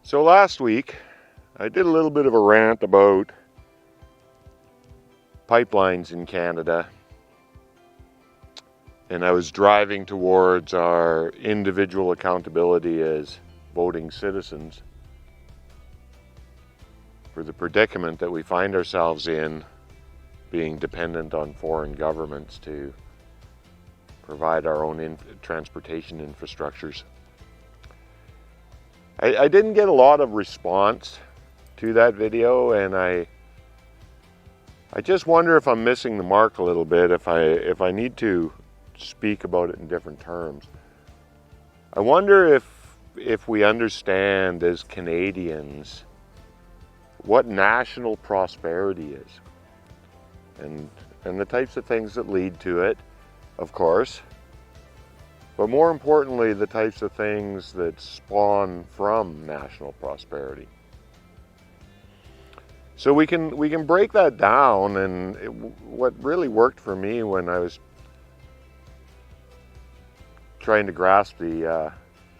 So last week, I did a little bit of a rant about pipelines in Canada, and I was driving towards our individual accountability as voting citizens for the predicament that we find ourselves in, being dependent on foreign governments to provide our own transportation infrastructures. I didn't get a lot of response to that video, and I just wonder if I'm missing the mark a little bit, if I need to speak about it in different terms. I wonder if we understand as Canadians what national prosperity is, and the types of things that lead to it, of course, but more importantly, the types of things that spawn from national prosperity. So we can break that down, and what really worked for me when I was trying to grasp the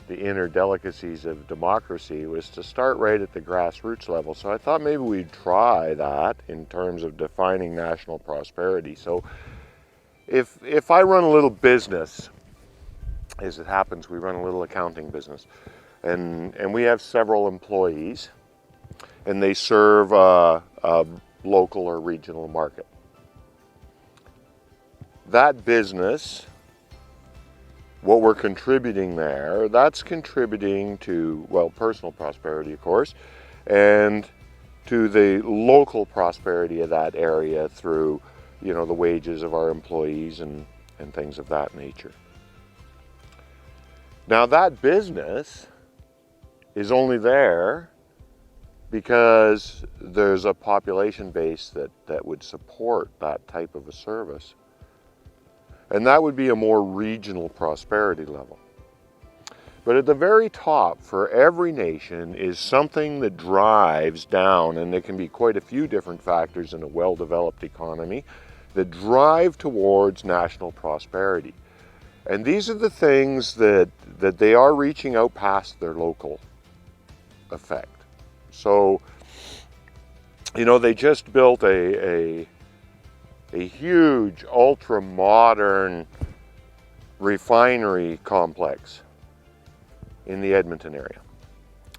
inner delicacies of democracy was to start right at the grassroots level. So I thought maybe we'd try that in terms of defining national prosperity. So if I run a little business, as it happens, we run a little accounting business, and we have several employees, and they serve a local or regional market. That business, what we're contributing there, that's contributing to, well, personal prosperity, of course, and to the local prosperity of that area through, the wages of our employees and things of that nature. Now, that business is only there because there's a population base that would support that type of a service. And that would be a more regional prosperity level. But at the very top for every nation is something that drives down, and there can be quite a few different factors in a well-developed economy that drive towards national prosperity. And these are the things that they are reaching out past their local effect. So, they just built a huge, ultra-modern refinery complex in the Edmonton area.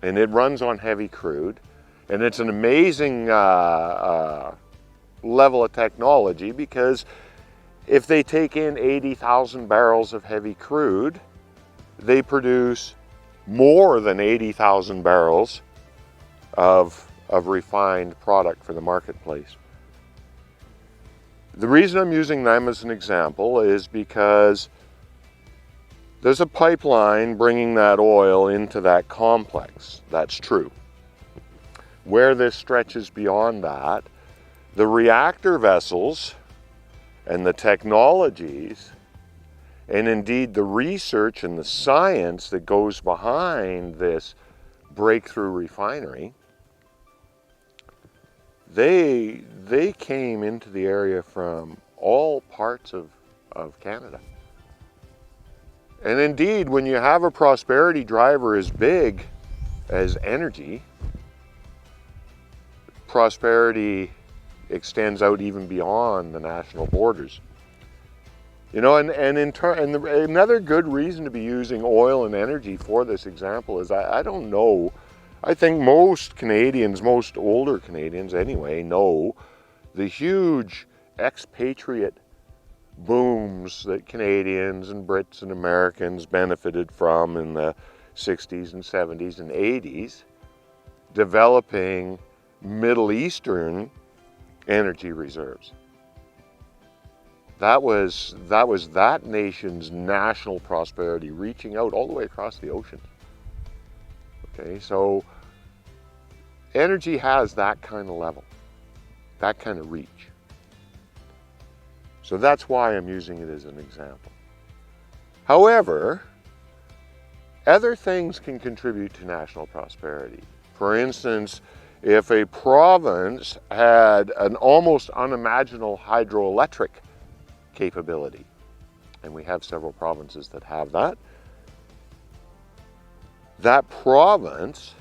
And it runs on heavy crude. And it's an amazing level of technology, because if they take in 80,000 barrels of heavy crude, they produce more than 80,000 barrels of refined product for the marketplace. The reason I'm using them as an example is because there's a pipeline bringing that oil into that complex. That's true. Where this stretches beyond that, the reactor vessels and the technologies, and indeed the research and the science that goes behind this breakthrough refinery, they came into the area from all parts of Canada. And indeed, when you have a prosperity driver as big as energy, prosperity extends out even beyond the national borders. Another good reason to be using oil and energy for this example is I don't know. I think most Canadians, most older Canadians anyway, know the huge expatriate booms that Canadians and Brits and Americans benefited from in the 60s and 70s and 80s, developing Middle Eastern energy reserves. That was that nation's national prosperity, reaching out all the way across the ocean. Okay, so energy has that kind of level, that kind of reach. So that's why I'm using it as an example. However, other things can contribute to national prosperity. For instance, if a province had an almost unimaginable hydroelectric capability, and we have several provinces that have that, that province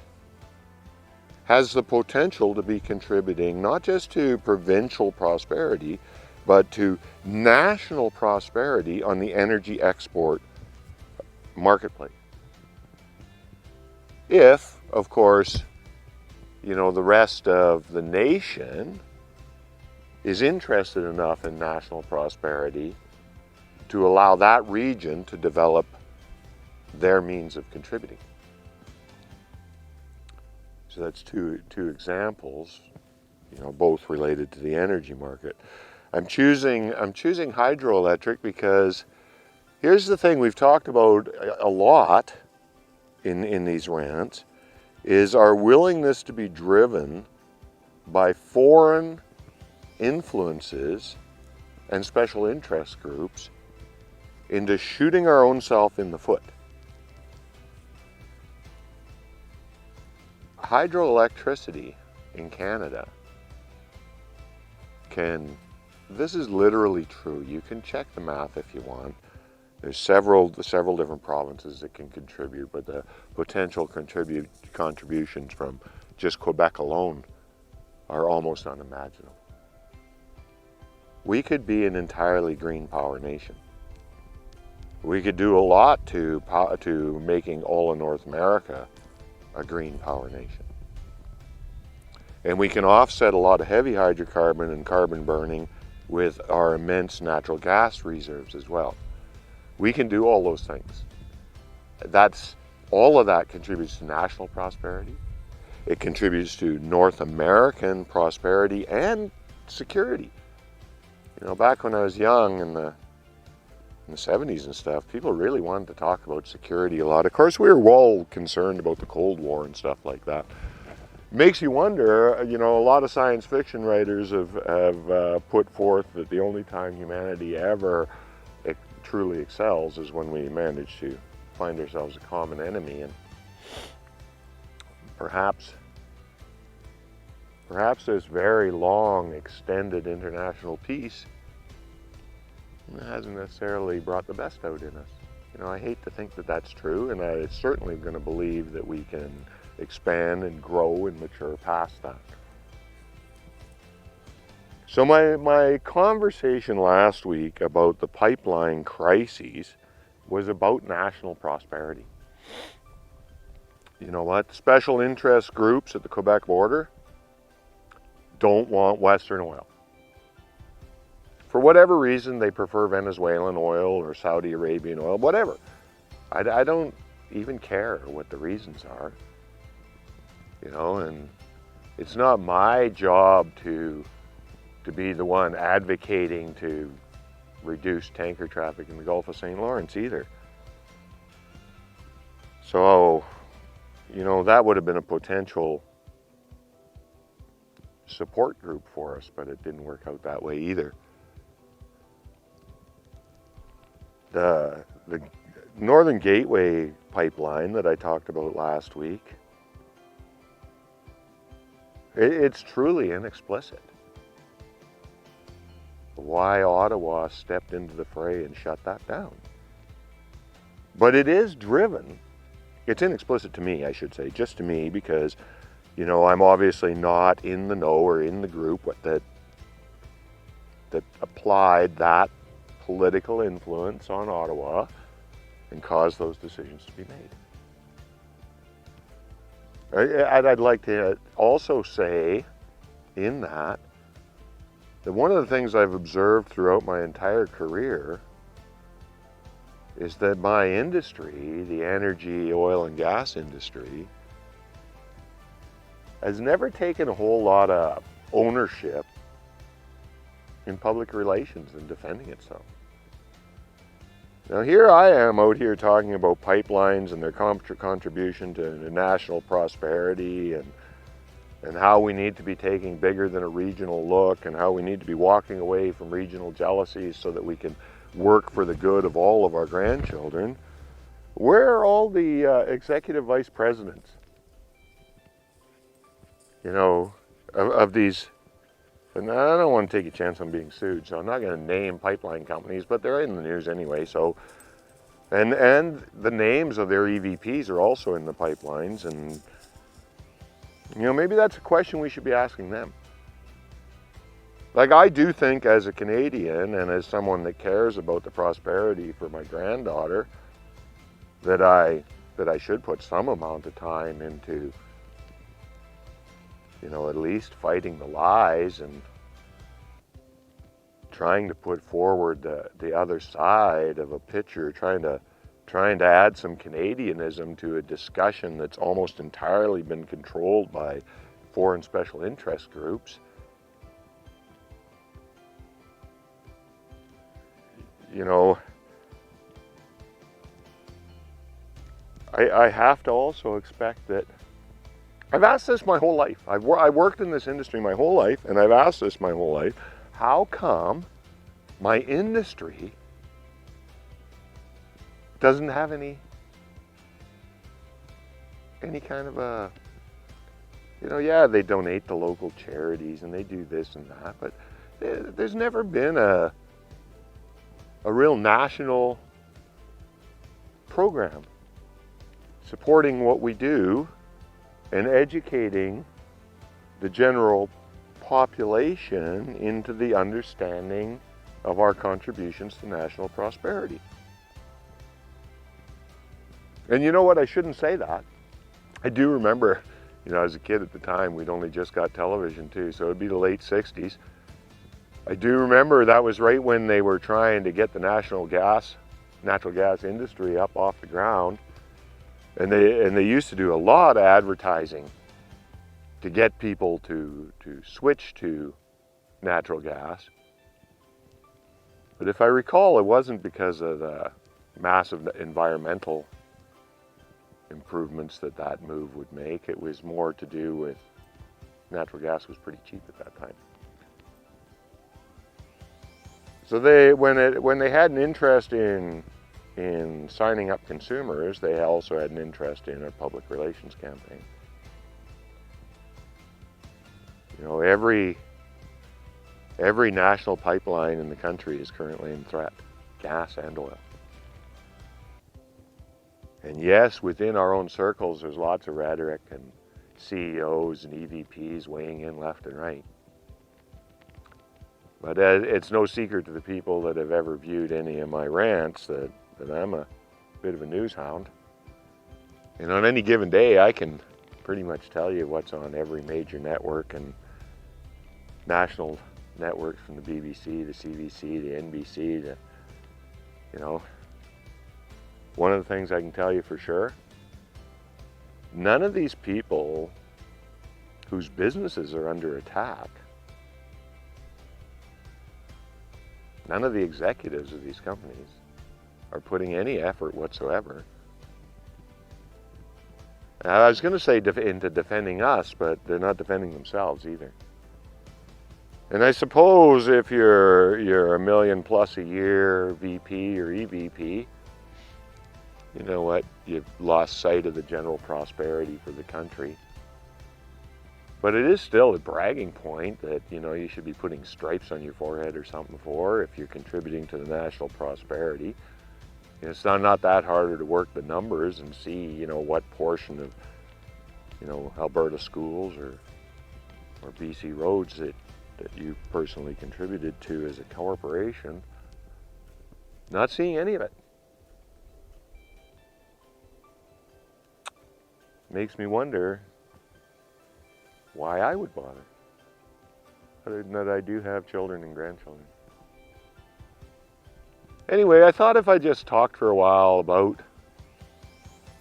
has the potential to be contributing not just to provincial prosperity, but to national prosperity on the energy export marketplace. If, of course, the rest of the nation is interested enough in national prosperity to allow that region to develop their means of contributing. So that's two examples, both related to the energy market. I'm choosing hydroelectric because here's the thing we've talked about a lot in these rants, is our willingness to be driven by foreign influences and special interest groups into shooting our own self in the foot. Hydroelectricity in Canada this is literally true. You can check the math if you want. There's several different provinces that can contribute, but the potential contributions from just Quebec alone are almost unimaginable. We could be an entirely green power nation. We could do a lot to making all of North America a green power nation. And we can offset a lot of heavy hydrocarbon and carbon burning with our immense natural gas reserves as well. We can do all those things. All of that contributes to national prosperity. It contributes to North American prosperity and security. Back when I was young in the 70s and stuff, people really wanted to talk about security a lot. Of course, we were all concerned about the Cold War and stuff like that. Makes you wonder, a lot of science fiction writers have put forth that the only time humanity ever truly excels is when we manage to find ourselves a common enemy, and perhaps this very long, extended international peace hasn't necessarily brought the best out in us. I hate to think that that's true, and I certainly am going to believe that we can expand and grow and mature past that. So my conversation last week about the pipeline crises was about national prosperity. You know what? Special interest groups at the Quebec border don't want Western oil. For whatever reason, they prefer Venezuelan oil or Saudi Arabian oil, whatever. I don't even care what the reasons are. And it's not my job to be the one advocating to reduce tanker traffic in the Gulf of St. Lawrence either. So, that would have been a potential support group for us, but it didn't work out that way either. The Northern Gateway pipeline that I talked about last week, it's truly inexplicit why Ottawa stepped into the fray and shut that down. But it is driven. It's inexplicit to me, I should say, just to me, because, I'm obviously not in the know or in the group that applied that political influence on Ottawa and caused those decisions to be made. I'd like to also say in that one of the things I've observed throughout my entire career is that my industry, the energy, oil and gas industry, has never taken a whole lot of ownership in public relations and defending itself. Now here I am out here talking about pipelines and their contribution to national prosperity and how we need to be taking bigger than a regional look and how we need to be walking away from regional jealousies so that we can work for the good of all of our grandchildren. Where are all the executive vice presidents, of these? And I don't want to take a chance on being sued, so I'm not going to name pipeline companies, but they're in the news anyway. So, and the names of their EVPs are also in the pipelines, and Maybe that's a question we should be asking them. Like, I do think as a Canadian and as someone that cares about the prosperity for my granddaughter, that I should put some amount of time into, at least fighting the lies and trying to put forward the other side of a picture, trying to add some Canadianism to a discussion that's almost entirely been controlled by foreign special interest groups. I have to also expect that I've asked this my whole life. I worked in this industry my whole life, and I've asked this my whole life. How come my industry doesn't have any kind of a, they donate to local charities and they do this and that, but there's never been a real national program supporting what we do and educating the general population into the understanding of our contributions to national prosperity. And you know what? I shouldn't say that. I do remember, as a kid at the time, we'd only just got television too, so it'd be the late 60s. I do remember that was right when they were trying to get the natural gas industry up off the ground. And they used to do a lot of advertising to get people to switch to natural gas. But if I recall, it wasn't because of the massive environmental improvements that move would make. It was more to do with natural gas was pretty cheap at that time. So when they had an interest in signing up consumers, they also had an interest in a public relations campaign. Every national pipeline in the country is currently in threat, gas and oil. And yes, within our own circles, there's lots of rhetoric and CEOs and EVPs weighing in left and right. But it's no secret to the people that have ever viewed any of my rants that I'm a bit of a news hound. And on any given day, I can pretty much tell you what's on every major network and national networks, from the BBC, the CBC, the NBC, one of the things I can tell you for sure, none of these people whose businesses are under attack, none of the executives of these companies are putting any effort whatsoever. I was going to say into defending us, but they're not defending themselves either. And I suppose if you're $1 million plus a year VP or EVP, you know what? You've lost sight of the general prosperity for the country. But it is still a bragging point that, you should be putting stripes on your forehead or something for if you're contributing to the national prosperity. It's not that harder to work the numbers and see, what portion of, Alberta schools or BC roads that you personally contributed to as a corporation. Not seeing any of it. Makes me wonder why I would bother, other than that I do have children and grandchildren. Anyway, I thought if I just talked for a while about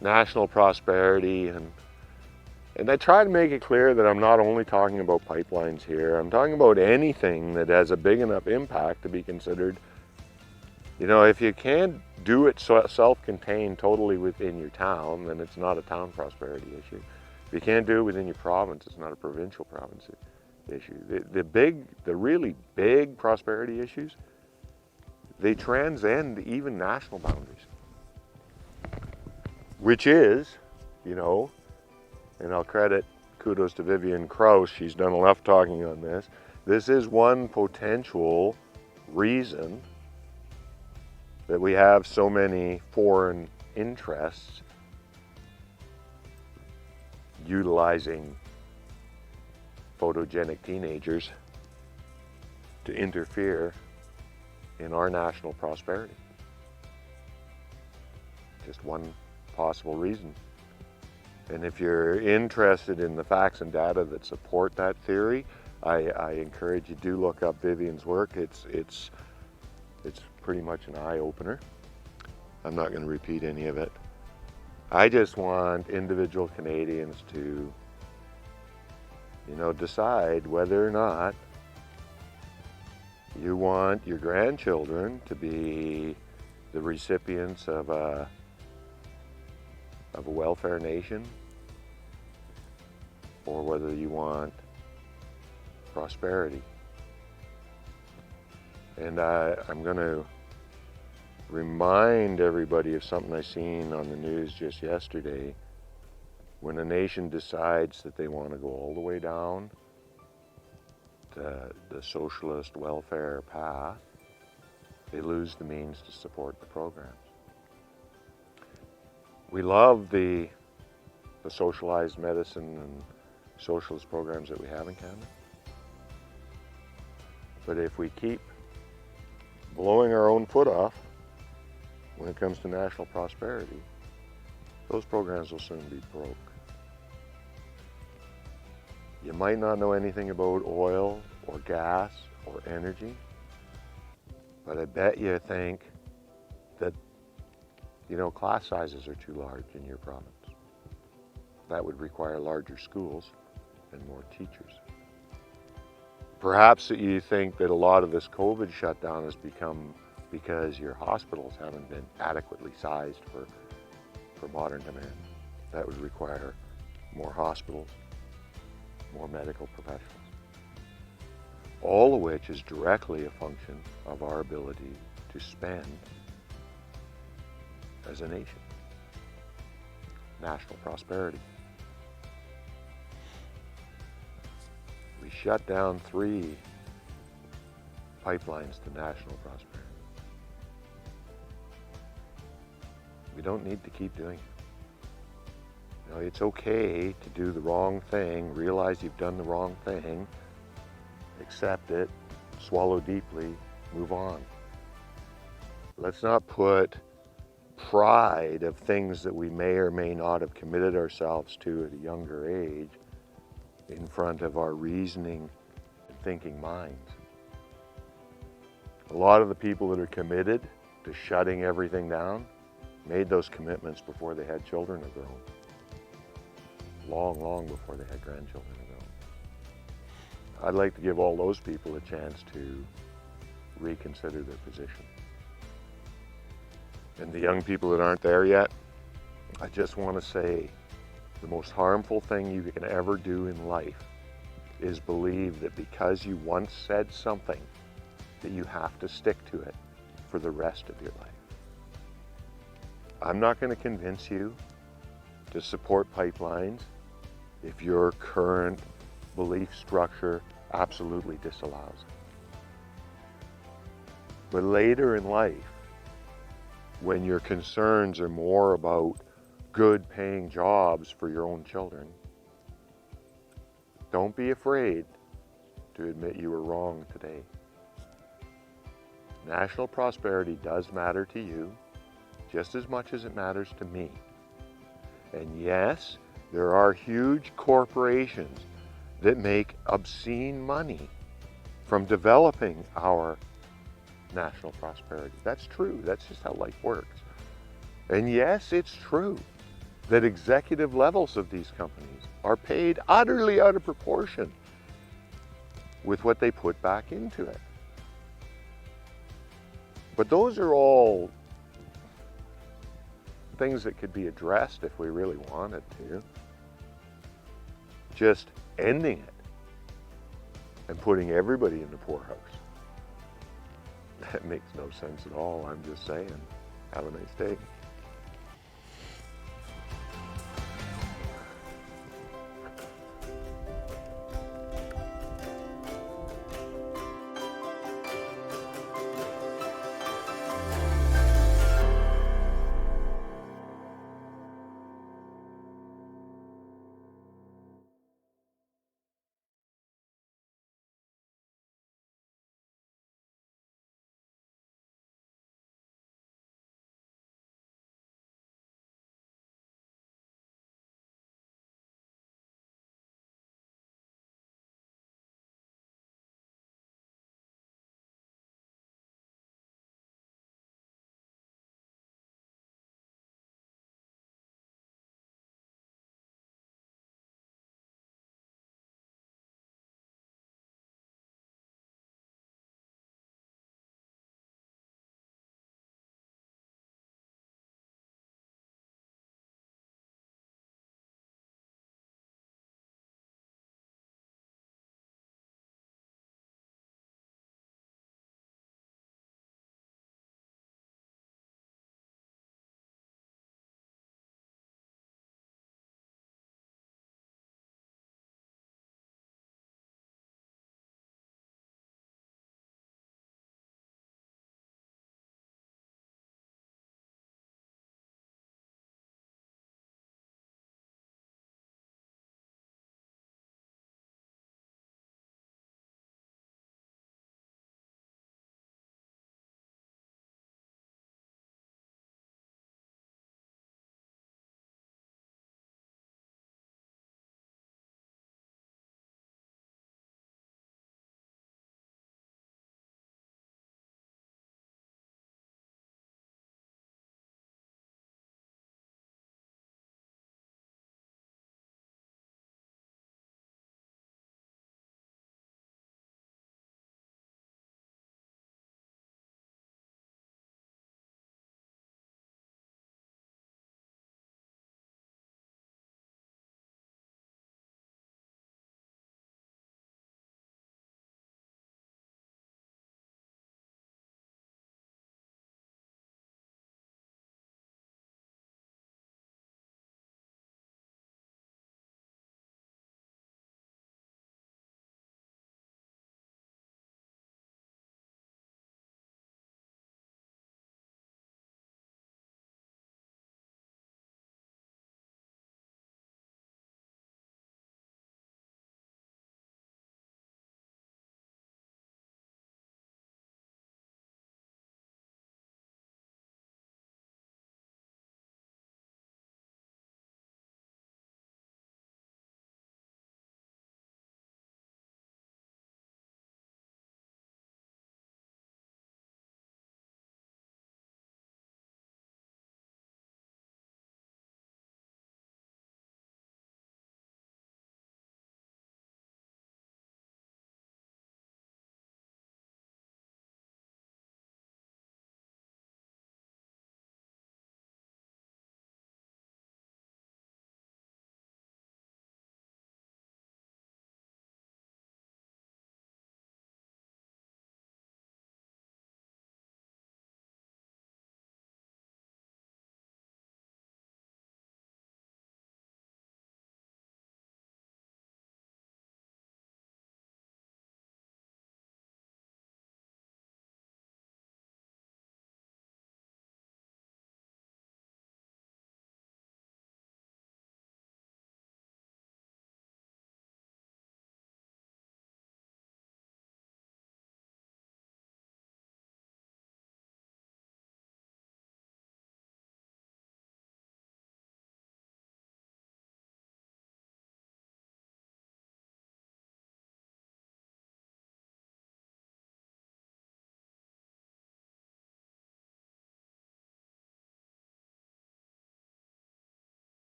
national prosperity, and I try to make it clear that I'm not only talking about pipelines here, I'm talking about anything that has a big enough impact to be considered. If you can't do it self-contained totally within your town, then it's not a town prosperity issue. If you can't do it within your province, it's not a provincial province issue. The really big prosperity issues, they transcend even national boundaries. Which is, and I'll kudos to Vivian Krause, she's done enough talking on this. This is one potential reason that we have so many foreign interests utilizing photogenic teenagers to interfere in our national prosperity. Just one possible reason. And if you're interested in the facts and data that support that theory, I encourage you to look up Vivian's work. It's pretty much an eye-opener. I'm not going to repeat any of it. I just want individual Canadians to, decide whether or not you want your grandchildren to be the recipients of a welfare nation, or whether you want prosperity. And I'm going to remind everybody of something I seen on the news just yesterday. When a nation decides that they want to go all the way down the socialist welfare path, they lose the means to support the programs. We love the socialized medicine and socialist programs that we have in Canada. But if we keep blowing our own foot off when it comes to national prosperity, those programs will soon be broke. You might not know anything about oil or gas or energy, but I bet you think that, class sizes are too large in your province. That would require larger schools and more teachers. Perhaps that you think that a lot of this COVID shutdown has become because your hospitals haven't been adequately sized for modern demand. That would require more hospitals, more medical professionals. All of which is directly a function of our ability to spend as a nation. National prosperity. We shut down 3 pipelines to national prosperity. We don't need to keep doing it. It's okay to do the wrong thing, realize you've done the wrong thing, accept it, swallow deeply, move on. Let's not put pride of things that we may or may not have committed ourselves to at a younger age in front of our reasoning and thinking minds. A lot of the people that are committed to shutting everything down made those commitments before they had children of their own. Long before they had grandchildren of their own. I'd like to give all those people a chance to reconsider their position. And the young people that aren't there yet, I just want to say the most harmful thing you can ever do in life is believe that because you once said something that you have to stick to it for the rest of your life. I'm not going to convince you to support pipelines if your current belief structure absolutely disallows it. But later in life, when your concerns are more about good paying jobs for your own children, don't be afraid to admit you were wrong today. National prosperity does matter to you just as much as it matters to me. And yes, there are huge corporations that make obscene money from developing our national prosperity. That's true. That's just how life works. And yes, it's true that executive levels of these companies are paid utterly out of proportion with what they put back into it. But those are all things that could be addressed if we really wanted to. Just ending it and putting everybody in the poorhouse. That makes no sense at all. I'm just saying. Have a nice day.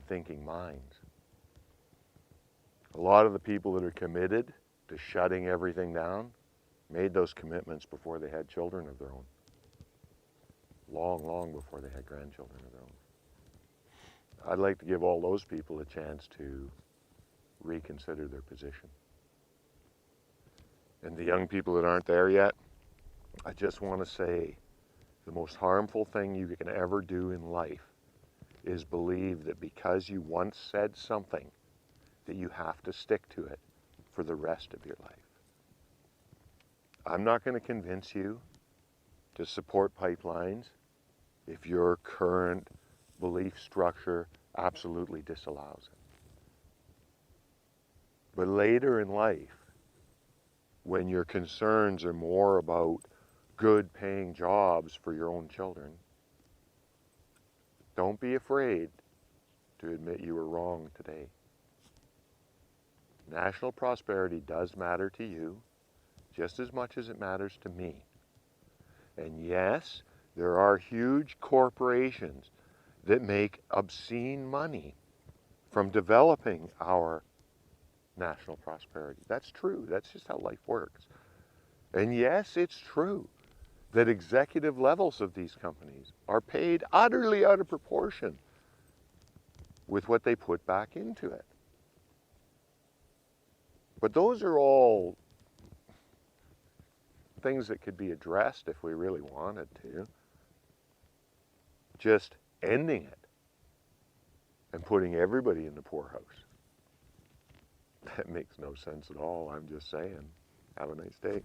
thinking minds. A lot of the people that are committed to shutting everything down made those commitments before they had children of their own. Long, long before they had grandchildren of their own. I'd like to give all those people a chance to reconsider their position. And the young people that aren't there yet, I just want to say the most harmful thing you can ever do in life is believe that because you once said something that you have to stick to it for the rest of your life. I'm not going to convince you to support pipelines if your current belief structure absolutely disallows it. But later in life, when your concerns are more about good paying jobs for your own children, don't be afraid to admit you were wrong today. National prosperity does matter to you just as much as it matters to me. And yes, there are huge corporations that make obscene money from developing our national prosperity. That's true. That's just how life works. And yes, it's true that executive levels of these companies are paid utterly out of proportion with what they put back into it. But those are all things that could be addressed if we really wanted to. Just ending it and putting everybody in the poorhouse. That makes no sense at all. I'm just saying. Have a nice day.